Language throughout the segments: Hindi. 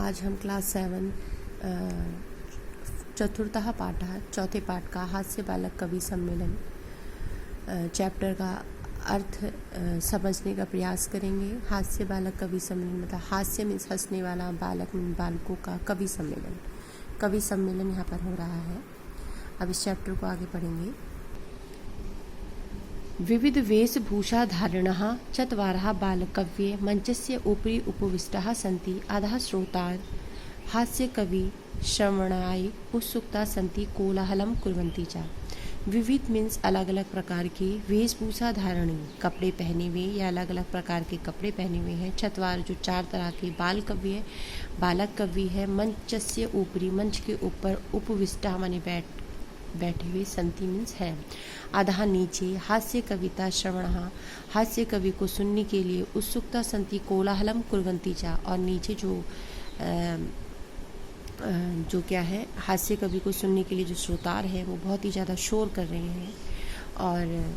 आज हम क्लास 7 चतुर्थः पाठः चौथे पाठ का हास्य बालक कवि सम्मेलन चैप्टर का अर्थ समझने का प्रयास करेंगे। हास्य बालक कवि सम्मेलन मतलब हास्य मीन्स हंसने वाला, बालक मीन्स बालकों का, कवि सम्मेलन यहाँ पर हो रहा है। अब इस चैप्टर को आगे पढ़ेंगे। विविध वेशभूषा धारिणः चत्वारः बालकव्ये मंचस्य उपरि उपविष्टाः सन्ति। अधः श्रोताः हास्यकवि श्रवणाय उत्सुकाः सन्ति, कोलाहलं कुर्वन्ति च। विविध मीन्स अलग अलग प्रकार की, वेशभूषा धारणी कपड़े पहने हुए या अलग अलग प्रकार के कपड़े पहने हुए हैं। चत्वार जो चार तरह के, बालक कवि है। मंचस्य ऊपरी मंच के ऊपर, उपविष्टा माने बैठे हुए, संति मीन्स है। आधा नीचे, हास्य कविता श्रवण हास्य कवि को सुनने के लिए, उत्सुकता संति कोलाहलम कुर्वन्ति चा। और नीचे जो क्या है, हास्य कवि को सुनने के लिए जो श्रोतार है वो बहुत ही ज़्यादा शोर कर रहे हैं। और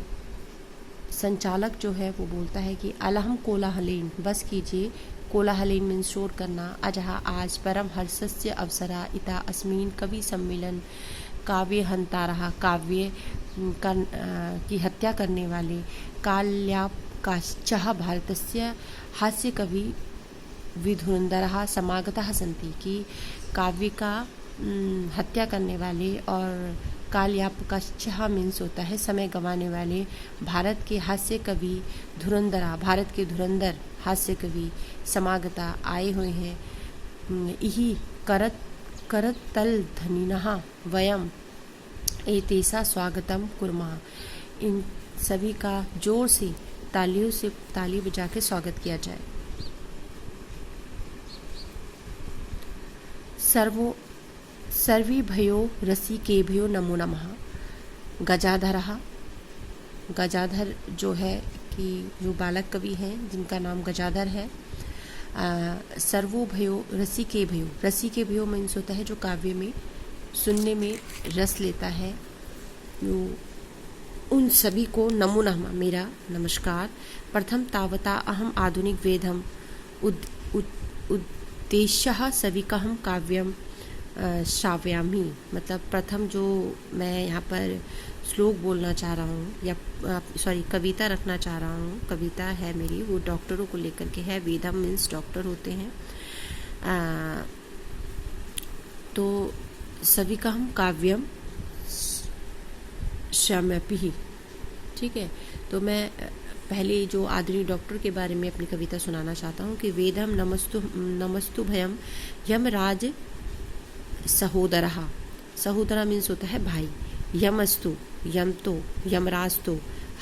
संचालक जो है वो बोलता है कि अलहम कोलाहलेन, बस कीजिए। कोलाहलेन मीन्स शोर करना। अजहा आज, परम हर्षस्य अवसरा इता अस्मिन कवि सम्मेलन काव्य हंता रहा, काव्य की हत्या करने वाले। काल्यापकाश्चः भारतस्य हास्य कवि विधुरंधरः समागतः सन्ति, कि काव्य का हत्या करने वाले और काल्यापकाश्चः मीन्स होता है समय गंवाने वाले, भारत के हास्य कवि धुरंधरा, भारत के धुरंधर हास्य कवि समागता आए हुए हैं। इहि करतल धनिनः वयम एतेषा स्वागतम कुर्मः, इन सभी का जोर से ताली बजा के स्वागत किया जाए। सर्वेभ्यो रसिकेभ्यो नमो नमः। गजाधर जो है कि जो बालक कवि हैं जिनका नाम गजाधर है। सर्वोभयो रसिकेभ्यो मीन्स होता है जो काव्य में सुनने में रस लेता है, उन सभी को नमो नमः, मेरा नमस्कार। प्रथम तावता अहम आधुनिक वेदम उद्देश्यः सविकहं काव्यम श्रावयामि, मतलब प्रथम जो मैं यहाँ पर श्लोक बोलना चाह रहा हूँ या कविता रखना चाह रहा हूँ, कविता है मेरी, वो डॉक्टरों को लेकर के है। वेदम मीन्स डॉक्टर होते हैं। तो सविकहं काव्यम श्रावयामि, ठीक है। तो मैं पहले जो आधुनिक डॉक्टर के बारे में अपनी कविता सुनाना चाहता हूँ कि वेदम नमस्तु भयम यमराज सहोदरा मीन्स होता है भाई। यमस्तु यमराज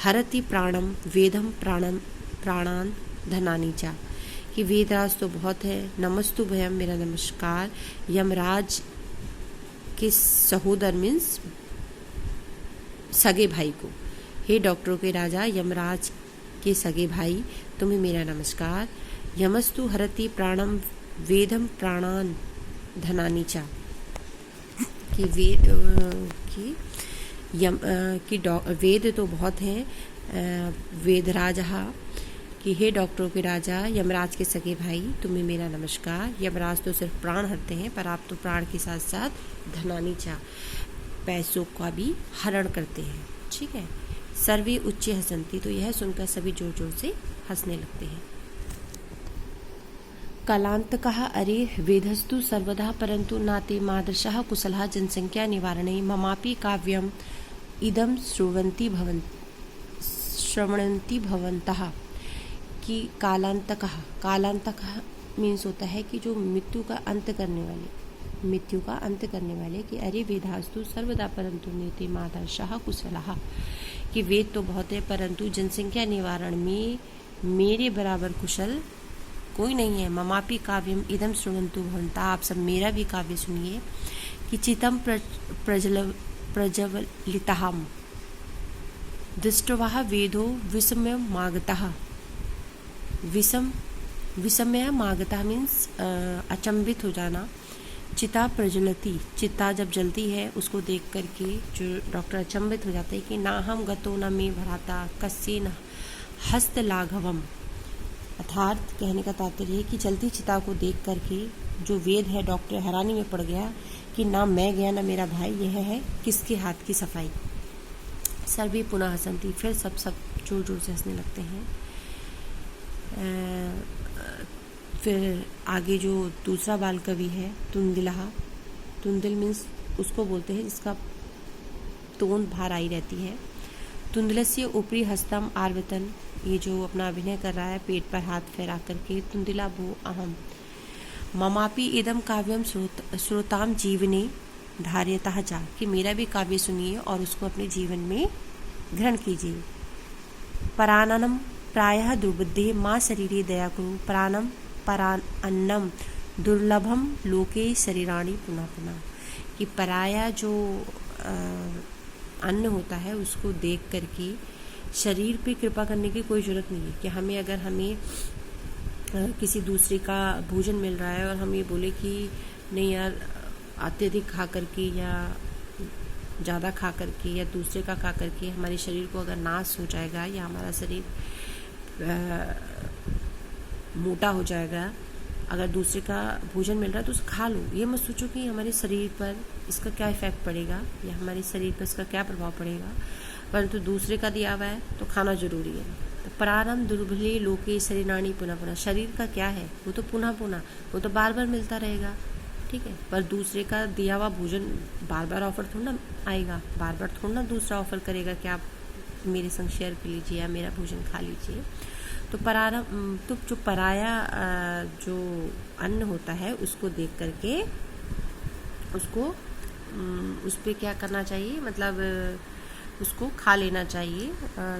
हरति प्राणम वेदम प्राणान धनानी चा, कि वेदराज तो बहुत है। नमस्तु भयम मेरा नमस्कार। यमराज के सहोदर मीन्स सगे भाई को। हे डॉक्टरों के राजा, यमराज के सगे भाई, तुम्हें मेरा नमस्कार। यमस्तु हरति प्राणम वेदम प्राणान धनानी चा, कि वेद तो बहुत हैं। वेदराज कि हे डॉक्टरों के राजा, यमराज के सगे भाई, तुम्हें मेरा नमस्कार। यमराज तो सिर्फ प्राण हरते हैं, पर आप तो प्राण के साथ साथ धनानी चा, पैसों का भी हरण करते हैं, ठीक है। सर्वे उच्च हसंती, तो यह सुनकर सभी जोर जोर से हंसने लगते हैं। कालांतकः अरे वेदस्तु सर्वदा परंतु नाते मादृशः कुशलः जनसंख्या निवारणे ममापि काव्यम इदम श्रवणन्ति भवन्तः, कि कालांतकः मीन्स होता है कि जो मृत्यु का अंत करने वाले, कि अरे वेदास्तु सर्वदा परंतु नेते मादर्शः कुशलः, कि वेद तो बहुत है परंतु जनसंख्या निवारण में मेरे बराबर कुशल कोई नहीं है। ममापि काव्यम इदम श्रृण्वन्तु भवन्तः, आप सब मेरा भी काव्य सुनिए। कि चितम प्रज्वलितः दृष्ट्वा वेदो विस्मयमागतः मीन्स अचंभित हो जाना। चिता प्रज्वलति, चिता जब जलती है उसको देख करके जो डॉक्टर अचंभित हो जाता है कि ना हम गतो न मे भराता कस्येन हस्त लाघवम, अर्थात कहने का तात्पर्य है कि जलती चिता को देख करके जो वेद है डॉक्टर हैरानी में पड़ गया कि ना मैं गया ना मेरा भाई, यह है किसके हाथ की सफाई। सर्वे पुनः हसंती, फिर सब जोर जोर से हंसने लगते हैं। फिर आगे जो दूसरा बाल कवि है तुंदिलहा, तुंदिल मीन्स उसको बोलते हैं जिसका तोंद बाहर आई रहती है। तुंदिलस्य ऊपरी हस्तम आर्वतन, ये जो अपना अभिनय कर रहा है पेट पर हाथ फैला करके। तुंदिला भो अहम ममापि इदम काव्यम श्रोताम जीवने धार्यतः चा, कि मेरा भी काव्य सुनिए और उसको अपने जीवन में ग्रहण कीजिए। पराननम प्रायः दुर्बुद्धे माँ शरीरे दया करो, प्राणम परान्नम दुर्लभम लोके शरीराणि पुनः पुनः, कि पराया जो अन्न होता है उसको देख करके शरीर पे कृपा करने की कोई ज़रूरत नहीं है। कि हमें किसी दूसरे का भोजन मिल रहा है और हम ये बोले कि नहीं यार अत्यधिक खा करके या ज़्यादा खा करके या दूसरे का खा करके हमारे शरीर को अगर नाश हो जाएगा या हमारा शरीर मोटा हो जाएगा, अगर दूसरे का भोजन मिल रहा है तो उसे खा लो। ये मत सोचो कि हमारे शरीर पर इसका क्या इफेक्ट पड़ेगा या हमारे शरीर पर इसका क्या प्रभाव पड़ेगा, परंतु दूसरे का दिया हुआ है तो खाना जरूरी है। तो प्रारंभ दुर्बले लोके शरीराणी पुनः पुनः, शरीर का क्या है वो तो पुनः पुनः, वो तो बार बार मिलता रहेगा, ठीक है। पर दूसरे का दिया हुआ भोजन बार बार ऑफर थोड़ा ना आएगा, बार बार थोड़ा ना दूसरा ऑफर करेगा कि आप मेरे संग शेयर कर लीजिए या मेरा भोजन खा लीजिए। तो तो जो पराया जो अन्न होता है उसको देख करके उसको उस पर क्या करना चाहिए, मतलब उसको खा लेना चाहिए।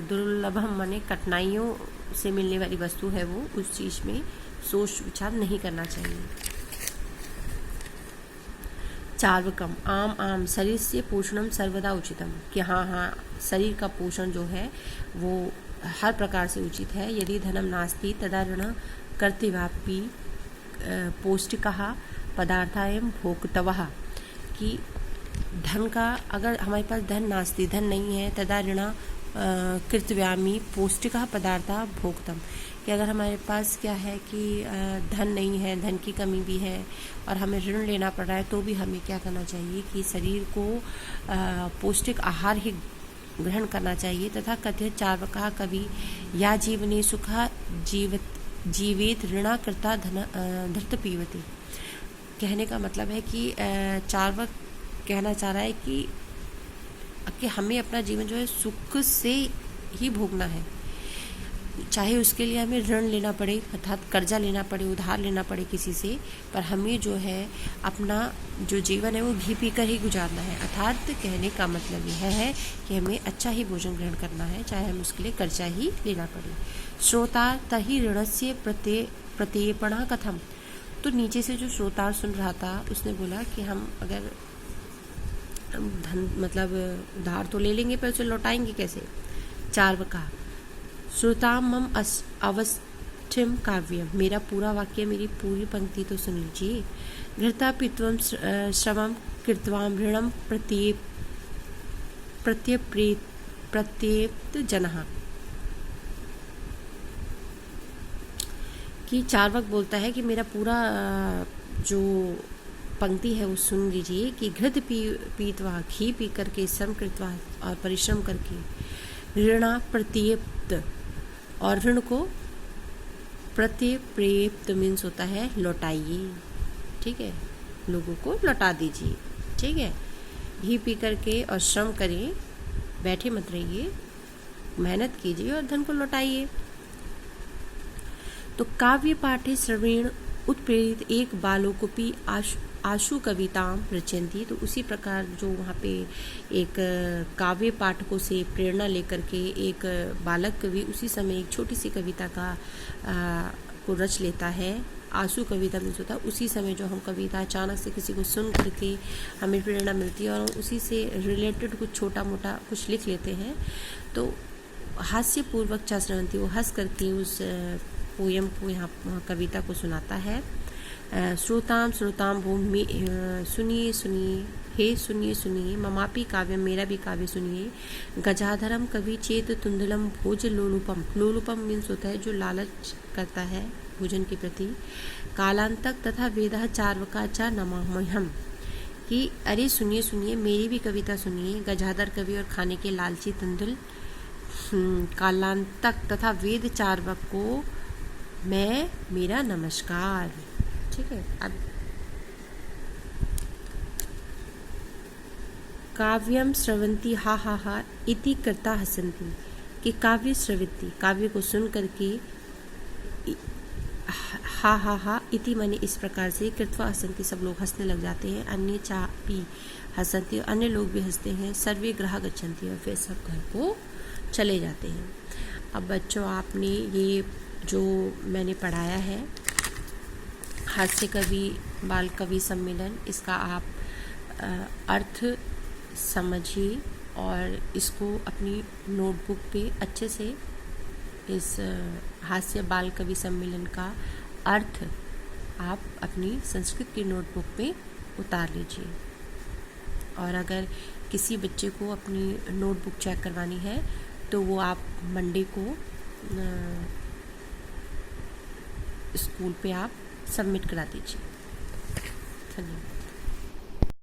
दुर्लभम माने कठिनाइयों से मिलने वाली वस्तु है वो, उस चीज़ में सोच विचार नहीं करना चाहिए। चार्वकम आम आम शरीर से पोषणम सर्वदा उचितम, कि हाँ शरीर का पोषण जो है वो हर प्रकार से उचित है। यदि धनम नास्ति तदा ऋण कर्तव्यापि पौष्टिकः पदार्थायम भोक्तवः, कि धन का अगर हमारे पास धन नास्ति धन नहीं है तदा ऋण कृतव्यामी पौष्टिकः पदार्था भोक्तम, कि अगर हमारे पास क्या है कि धन नहीं है, धन की कमी भी है और हमें ऋण लेना पड़ रहा है, तो भी हमें क्या करना चाहिए कि शरीर को पौष्टिक आहार ही ग्रहण करना चाहिए। तथा कथित चार्वकः कवि या जीवने सुखा जीवेत ऋणा कृता धृत पीवती, कहने का मतलब है कि चार्वक कहना चाह रहा है कि हमें अपना जीवन जो है सुख से ही भोगना है, चाहे उसके लिए हमें ऋण लेना पड़े अर्थात कर्जा लेना पड़े, उधार लेना पड़े किसी से, पर हमें जो है अपना जो जीवन है वो घी पीकर ही गुजारना है। अर्थात कहने का मतलब यह है कि हमें अच्छा ही भोजन ग्रहण करना है, चाहे हम उसके लिए कर्जा ही लेना पड़े। श्रोता तहि ऋणस्य प्रत्येपणा कथम, तो नीचे से जो श्रोता सुन रहा था उसने बोला कि हम अगर धन मतलब उधार तो ले लेंगे पर उसे लौटाएंगे कैसे। चार्वका श्रोताम मम अवस्थिम काव्यम, मेरा पूरा वाक्य मेरी पूरी पंक्ति तो सुन लीजिए। घृता पित्वम श्रवम कृत्वाम ऋणम प्रत्येप्त जनः, कि चार्वक बोलता है कि मेरा पूरा जो पंक्ति है वो सुन लीजिए कि घृत पीतवा घी पी करके श्रम कृतवा और परिश्रम करके ऋणा प्रत्येप्त, और ऋण को प्रत्येप्त मीन्स होता है लौटाइए, ठीक है, लोगों को लौटा दीजिए, ठीक है। घी पी करके और श्रम करिए, बैठे मत रहिए, मेहनत कीजिए और धन को लौटाइए। तो काव्य पाठे श्रवेण उत्प्रेरित एक बालोकोपी आशु कविताम रचयन्ति, तो उसी प्रकार जो वहाँ पे एक काव्य पाठकों से प्रेरणा लेकर के एक बालक कवि उसी समय एक छोटी सी कविता को रच लेता है। आशु कविता मीन्स होता है उसी समय जो हम कविता अचानक से किसी को सुन करके हमें प्रेरणा मिलती है और उसी से रिलेटेड कुछ छोटा मोटा कुछ लिख लेते हैं। तो हास्यपूर्वक चा श्रवन्ति, वो हंस करके उस पोयम को यहाँ कविता को सुनाता है। श्रोताम भो सुनिए सुनिए, हे सुनिए सुनिए, ममापि काव्यम, मेरा भी काव्य सुनिए। गजाधरम कवि चेत तुंदलम भोज लोलुपम, लोलुपम मीन्स होता है जो लालच करता है भोजन के प्रति। कालांतक तथा वेदः चार्वका च नमाम्यहम्, कि अरे सुनिए सुनिए, मेरी भी कविता सुनिए। गजाधर कवि और खाने के लालची तंदुल, कालांतक तथा वेद चार्वक को मैं मेरा नमस्कार। ठीक है। अब काव्यम स्रवंती हा हा हा इति कृता हसंती, कि काव्य स्रवंती, काव्य को सुन करके, हा हा हा इति माने इस प्रकार से, कृत्वा हसंती सब लोग हंसने लग जाते हैं, अन्य चापी हसंती अन्य लोग भी हंसते हैं, सर्वे गृह गच्छन्ति और फिर सब घर को चले जाते हैं। अब बच्चों, आपने ये जो मैंने पढ़ाया है हास्य कवि बाल कवि सम्मेलन, इसका आप अर्थ समझिए और इसको अपनी नोटबुक पे अच्छे से इस हास्य बाल कवि सम्मेलन का अर्थ आप अपनी संस्कृत की नोटबुक पे उतार लीजिए। और अगर किसी बच्चे को अपनी नोटबुक चेक करवानी है तो वो आप मंडे को स्कूल पे आप सबमिट करा दीजिए। धन्यवाद।